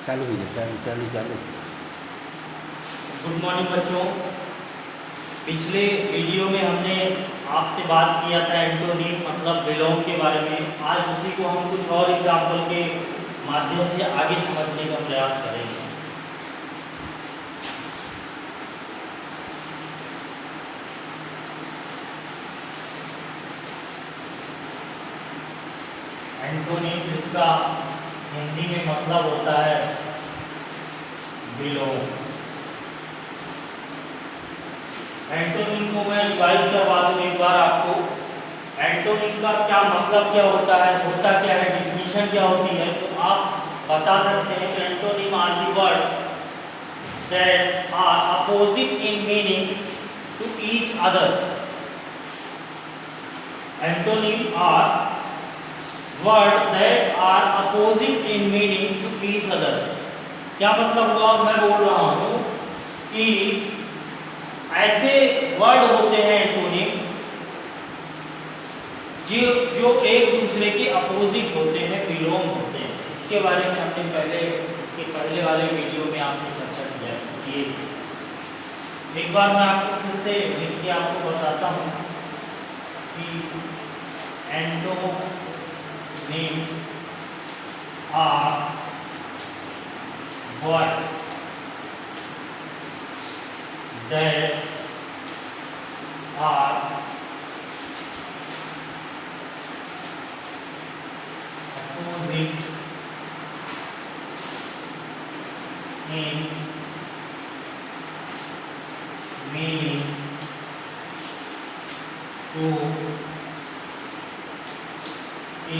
चालू कीजिए, चालू। गुड मॉर्निंग बच्चों। पिछले वीडियो में हमने आपसे बात किया था एंटोनिम मतलब विलोम के बारे में। आज उसी को हम कुछ और एग्जाम्पल के माध्यम से आगे समझने का प्रयास करेंगे। एंटोनिम जिसका हिंदी में मतलब होता है विलोम। एंटोनिम को मैं रिवाइज करवा दूं एक बार आपको। एंटोनिम का क्या मतलब क्या होता है, क्या है, डिफिनीशन क्या होती है, तो आप बता सकते हैं कि antonym are the word that are opposite in meaning to each other. Antonym are word that are opposite in meaning to each other. क्या मतलब हुआ, मैं बोल रहा हूं कि ऐसे वर्ड होते हैं एंटोनिम जो एक दूसरे के अपोजिट होते हैं, विलोम होते हैं। इसके बारे में हमने इसके पहले वाले वीडियो में आपसे चर्चा की थी। एक बार मैं आपको फिर से लिख के आपको बताता हूं कि antonym are word that are opposite in meaning to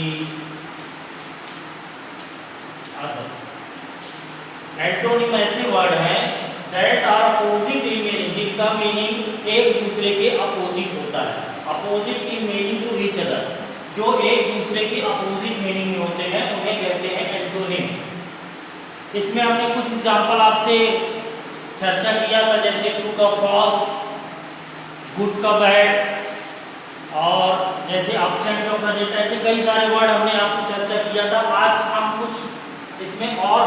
each other। Antonym ऐसे वर्ड हैं that are opposite in meaning, जिनका मीनिंग एक दूसरे के अपोजिट होता है। Opposite in meaning to each other, जो एक दूसरे के अपोजिट मीनिंग में होते हैं उन्हें कहते हैं एंटोनिम। इसमें हमने कुछ एग्जांपल आपसे चर्चा किया था, जैसे ट्रू का फॉल्स, गुड का बैड, और जैसे एब्सेंट का प्रेजेंट, ऐसे कई सारे वर्ड हमने आपसे चर्चा किया था। आज हम कुछ इसमें और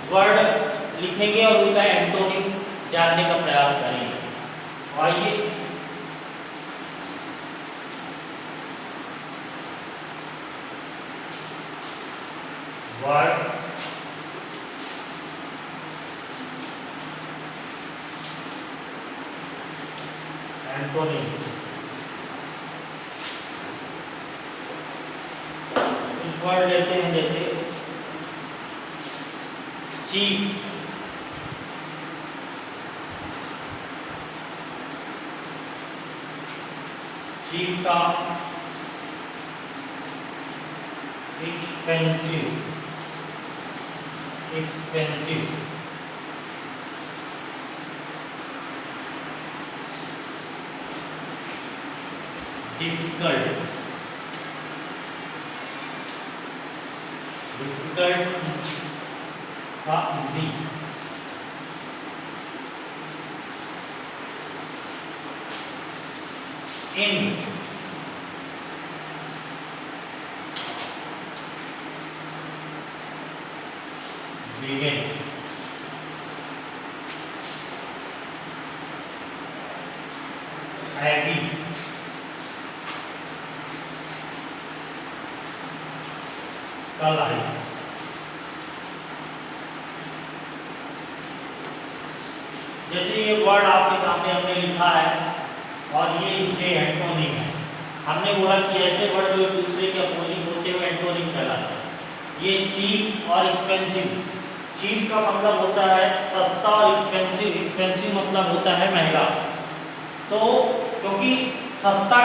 वर्ड लिखेंगे और उनका एंटोनिम जानने का प्रयास करेंगे। आइए वर्ड एंटोनिम्स। कुछ वर्ड लेते हैं जैसे चीप, चीप का एक्सपेंसिव, एक्सपेंसिव, डिफिकल्ट, डिफिकल्ट का इजी, इन, begin, heavy, कलाई। जैसे ये वर्ड आपके सामने हमने लिखा है और ये इसके एंटोनिम है। हमने बोला कि ऐसे वर्ड जो एक दूसरे के अपोजिट होते हुए एंटोनिम कहलाते हैं। ये चीप और एक्सपेंसिव। चीप का मतलब होता है सस्ता और एक्सपेंसिव, एक्सपेंसिव मतलब होता है महंगा। तो क्योंकि सस्ता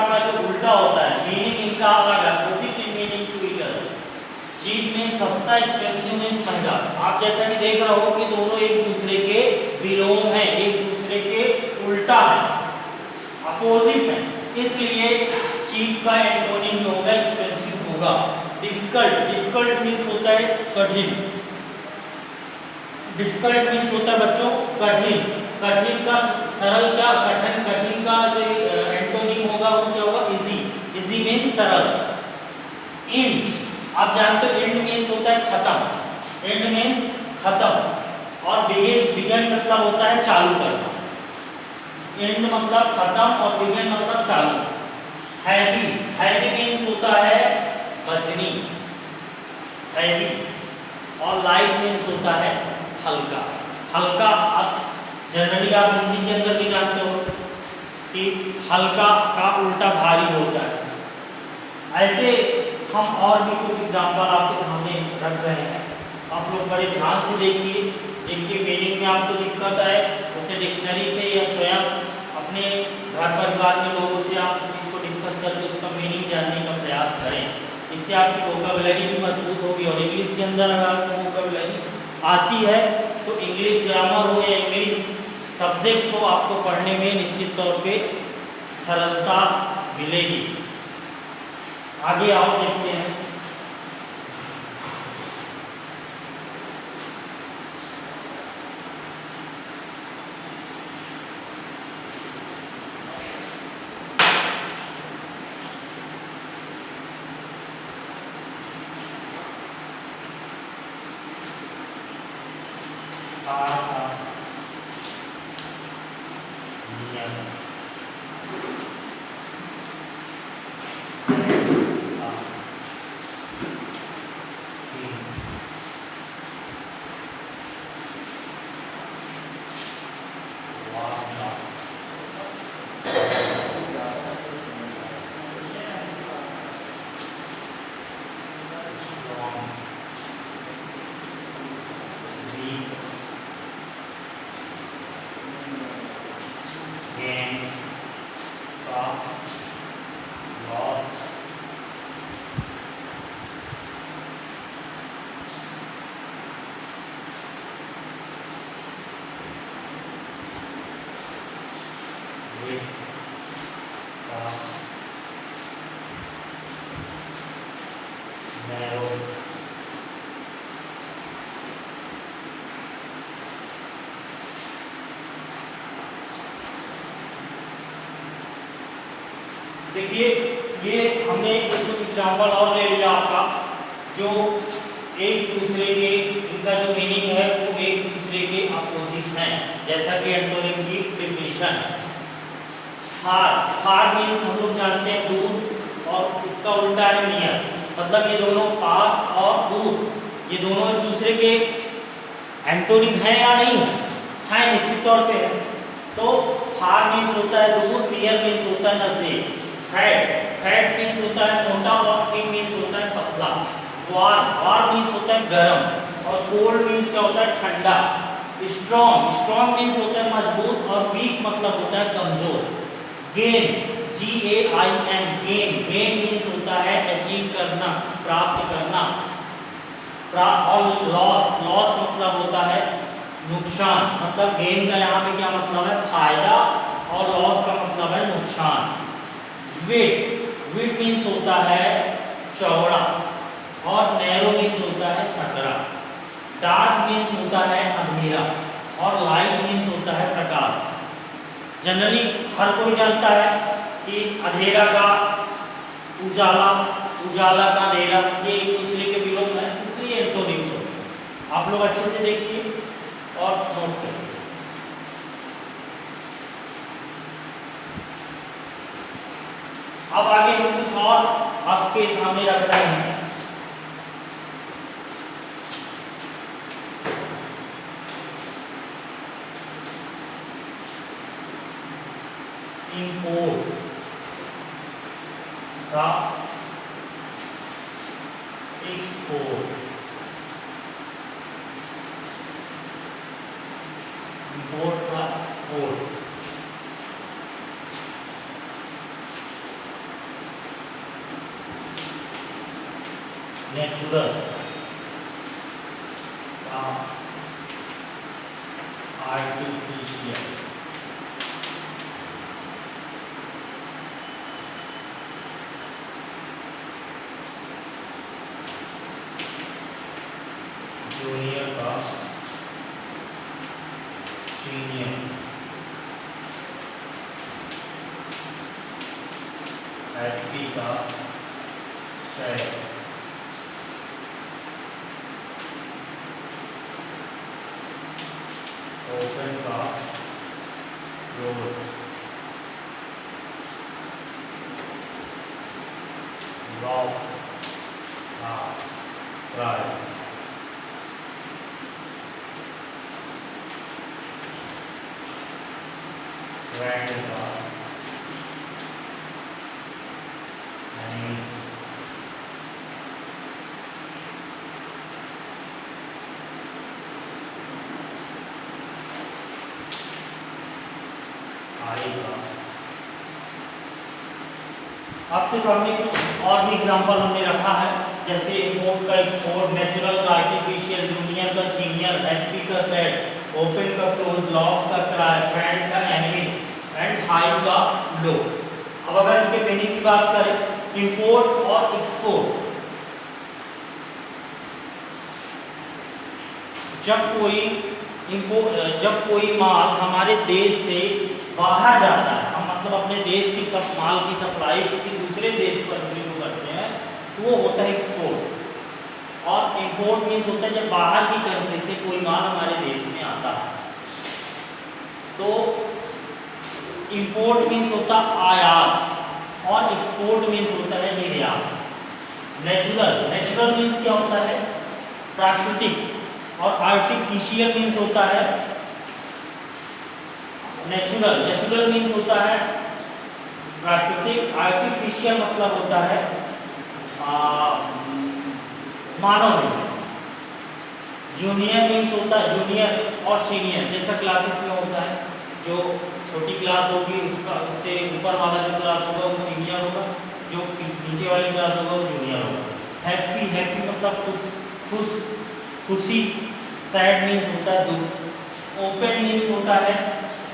का जो उल्टा होता है, मीनिंग इनका अलग है, opposite in meaning to each other. Cheap में सस्ता, एक्सपेंसिव में महंगा। आप जैसा कि देख रहे हो कि दोनों एक दूसरे के विलोम हैं, एक दूसरे के उल्टा है, अपोजिट है। इसलिए चीप का एंटोनिम जो होगा एक्सपेंसिव होगा। डिफिकल्ट, डिफिकल्ट मीन्स होता है कठिन। डिफिकल्ट मीन्स होता है बच्चों कठिन। कठिन का सरल क्या, कठिन का जो एंटोनिम होगा वो क्या होगा, इजी। इजी मीन्स सरल। इन आप जानते हो एंड मीन्स होता है खत्म, एंड मीन्स खत्म, और बिगिन मतलब होता है चालू करना। एंड मतलब खत्म और बिगिन मतलब चालू। हैवी मीन्स होता है वजनी, हैवी, और लाइट मीन्स होता है हल्का। हल्का आप जनरली आप हिंदी के अंदर भी जानते हो कि हल्का का उल्टा भारी होता है। ऐसे हम और भी कुछ एग्जाम्पल आपके सामने रख रहे हैं, आप लोग बड़े ध्यान से देखिए। जिनके मीनिंग में आपको दिक्कत आए उसे डिक्शनरी से या स्वयं अपने घर परिवार में लोगों से आप उस चीज़ को डिस्कस करके उसका मीनिंग जानने का प्रयास करें। इससे आपकी वोकैबुलरी भी मजबूत होगी। और इंग्लिश के अंदर अगर आपको वोकैबुलरी आती है तो इंग्लिश ग्रामर हो या इंग्लिश सब्जेक्ट हो, आपको पढ़ने में निश्चित तौर पे सरलता मिलेगी। आगे आओ देखते हैं। देखिए ये हमने कुछ एग्जाम्पल और ले लिया आपका, जो एक दूसरे के, इनका जो मीनिंग है वो एक दूसरे के अपोजिट हैं, जैसा कि एंटोनिम की डिफिनीशन है। फार मीन्स हम लोग जानते हैं दूर, और इसका उल्टा है नियर, मतलब ये दोनों पास और दूर, ये दोनों एक दूसरे के एंटोनिम है या नहीं है, निश्चित तौर पे है। तो फार मीन्स होता है दूर, नियर मीन्स होता है नजदीक। फैट मीन्स होता है मोटा, और थिन मीन्स होता है पतला। वार मीन्स होता है गर्म, और कोल्ड मीन्स क्या होता है ठंडा। स्ट्रॉन्ग मीन्स होता है मजबूत, और वीक मतलब होता है कमजोर। गेन, GAIN, गेन मीन्स होता है अचीव करना, प्राप्त करना। और लॉस मतलब होता है नुकसान, मतलब गेन का यहाँ पे क्या मतलब है फायदा, और लॉस का मतलब है नुकसान। विड मीन्स होता है चौड़ा, और नैरो मीन्स होता है सकरा। डार्क मीन्स होता है अंधेरा, और लाइट मीन्स होता है प्रकाश। जनरली हर कोई जानता है कि अंधेरा का उजाला, उजाला का अंधेरा, ये एक दूसरे के विरोध है, इसलिए एंटोनिम्स होते हैं। आप लोग अच्छे से देखिए और नोट करिए। अब आगे हम कुछ और आपके सामने रख रहे हैं। इंपोर्ट का एक्सपोर्ट, इंपोर्ट का एक्सपोर्ट। नेचुरल का आर्टिफिशियल, जूनियर का सीनियर, हैप्पी का sad. Close, lock, try, friend का, आएगा। आपके सामने कुछ और भी एग्जांपल हमने रखा है, जैसे इम्पोर्ट का एक्सपोर्ट, नेचुरल का आर्टिफिशियल, जूनियर का सीनियर, हैप्पी का सैड, ओपन का क्लोज, लॉक का ट्राई, फ्रेंड का एनिमी एंड हाई का लो। अब अगर इनके मीनिंग की बात करें, इंपोर्ट और एक्सपोर्ट, जब कोई माल हमारे देश से बाहर जाता है, हम मतलब अपने देश की सब माल की सप्लाई किसी दूसरे देश पर करते हैं, तो वो होता है एक्सपोर्ट। और इंपोर्ट मीन्स होता है जब बाहर की कंट्री से कोई माल हमारे देश में आता है। तो इंपोर्ट मीन्स होता है आयात और एक्सपोर्ट मीन्स होता है निर्यात। नेचुरल मीन्स क्या होता है? प्राकृतिक। और आर्टिफिशियल मीन्स होता है नेचुरल मीन्स होता है प्राकृतिक, आर्टिफिशियल मतलब होता है मानव। जूनियर मीन्स होता है जूनियर और सीनियर, जैसा क्लासेस में होता है, जो छोटी क्लास होगी उससे ऊपर वाला जो क्लास होगा वो सीनियर होगा, जो नीचे वाली क्लास होगा वो जूनियर होगा। हैप्पी मतलब खुशी। सैड मीन्स होता है दुख। ओपन मीन्स होता है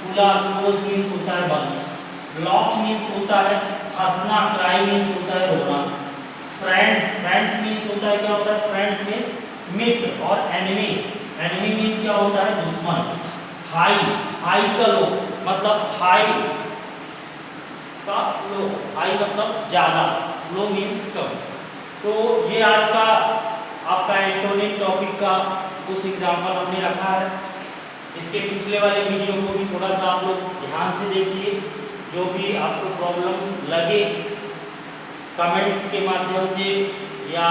खुला, क्लोज मीन्स होता है बंद। लॉक मीन्स होता है हंसना, क्राई मीन्स होता है रोना। फ्रेंड्स मीन्स होता है, क्या होता है? फ्रेंड्स मीन्स मित्र। और एनिमी मीन्स क्या होता है? दुश्मन। हाई का लो मतलब हाई का लो, हाई मतलब ज्यादा, लो मीन्स कम। तो ये आज का आपका एंटोनिम टॉपिक का कुछ एग्जाम्पल हमने रखा है। इसके पिछले वाले वीडियो को भी थोड़ा सा आप लोग ध्यान से देखिए, जो भी आपको प्रॉब्लम लगे कमेंट के माध्यम से या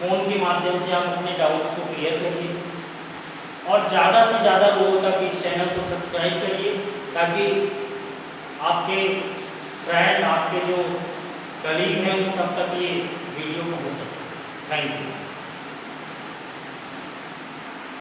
फोन के माध्यम से आप अपने डाउट्स को क्लियर करिए। और ज़्यादा से ज़्यादा लोगों तक इस चैनल को सब्सक्राइब करिए, ताकि आपके फ्रेंड, आपके जो कलीग हैं उन सब तक ये वीडियो को हो सके। Thank you.